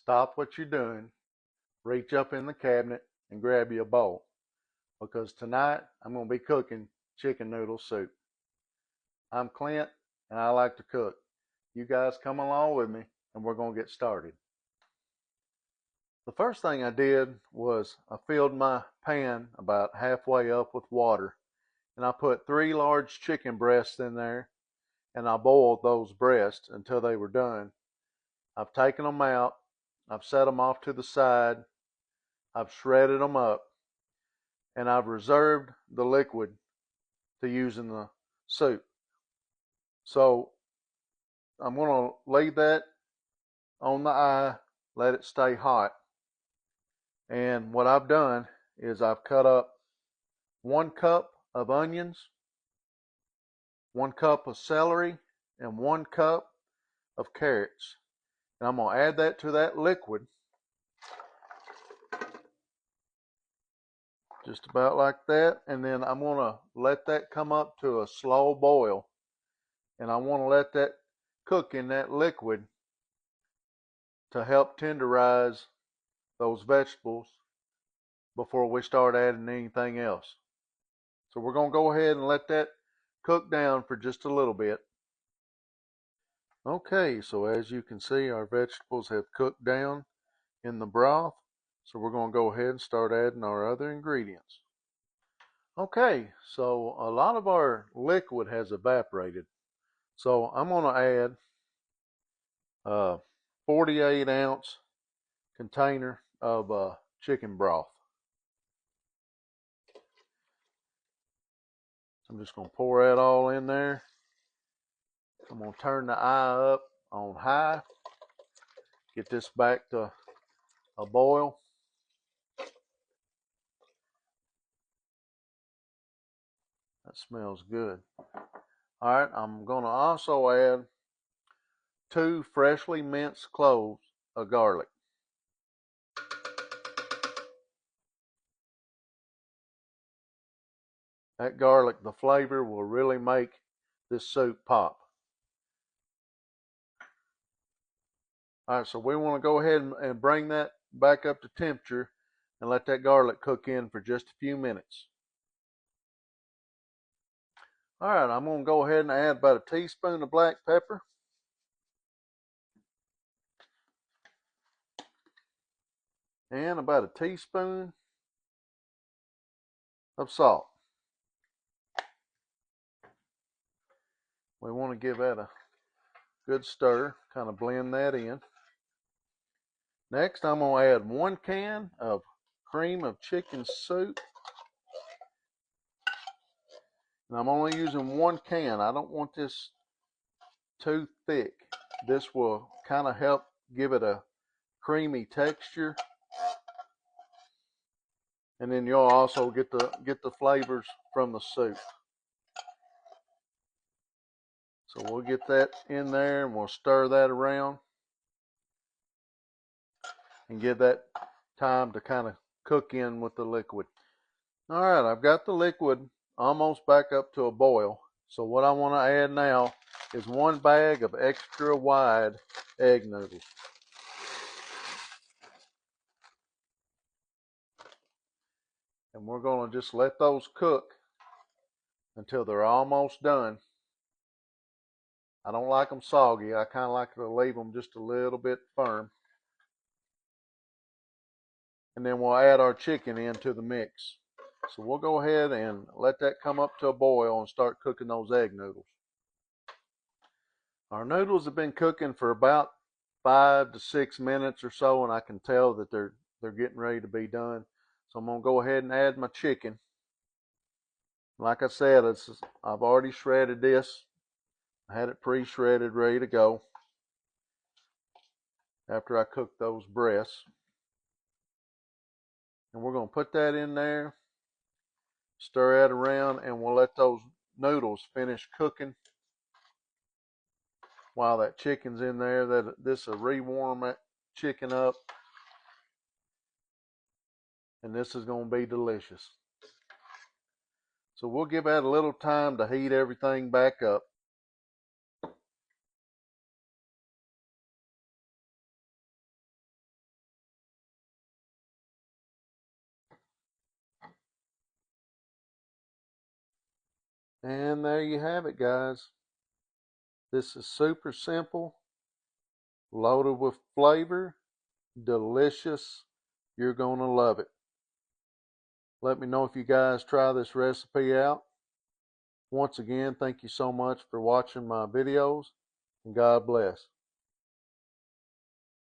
stop what you're doing, reach up in the cabinet, and grab you a bowl. Because tonight I'm going to be cooking chicken noodle soup. I'm Clint, and I like to cook. You guys come along with me, and we're going to get started. The first thing I did was I filled my pan about halfway up with water, and I put 3 large chicken breasts in there, and I boiled those breasts until they were done. I've taken them out, I've set them off to the side, I've shredded them up, and I've reserved the liquid to use in the soup. So I'm going to leave that on the eye, let it stay hot. And what I've done is I've cut up 1 cup of onions, 1 cup of celery, and 1 cup of carrots. And I'm going to add that to that liquid, just about like that. And then I'm going to let that come up to a slow boil. And I want to let that cook in that liquid to help tenderize those vegetables before we start adding anything else. So we're going to go ahead and let that cook down for just a little bit. Okay, so as you can see, our vegetables have cooked down in the broth. So we're going to go ahead and start adding our other ingredients. Okay, so a lot of our liquid has evaporated. So I'm going to add a 48-ounce container of chicken broth. I'm just going to pour that all in there. I'm going to turn the eye up on high. Get this back to a boil. That smells good. All right, I'm going to also add 2 freshly minced cloves of garlic. That garlic, the flavor will really make this soup pop. All right, so we want to go ahead and bring that back up to temperature and let that garlic cook in for just a few minutes. All right, I'm going to go ahead and add about a teaspoon of black pepper. And about a teaspoon of salt. We want to give that a good stir, kind of blend that in. Next, I'm going to add 1 can of cream of chicken soup. And I'm only using 1 can. I don't want this too thick. This will kind of help give it a creamy texture. And then you'll also get the flavors from the soup. So we'll get that in there and we'll stir that around and give that time to kind of cook in with the liquid. All right, I've got the liquid almost back up to a boil. So what I want to add now is 1 bag of extra wide egg noodles. And we're going to just let those cook until they're almost done. I don't like them soggy. I kind of like to leave them just a little bit firm. And then we'll add our chicken into the mix. So we'll go ahead and let that come up to a boil and start cooking those egg noodles. Our noodles have been cooking for about 5 to 6 minutes or so, and I can tell that they're getting ready to be done. So I'm going to go ahead and add my chicken. Like I said, I've already shredded this. I had it pre-shredded, ready to go after I cooked those breasts. And we're going to put that in there, stir that around, and we'll let those noodles finish cooking while that chicken's in there. This will rewarm that chicken up, and this is going to be delicious. So we'll give that a little time to heat everything back up. And there you have it, guys. This is super simple, loaded with flavor, delicious. You're going to love it. Let me know if you guys try this recipe out. Once again, thank you so much for watching my videos, and God bless.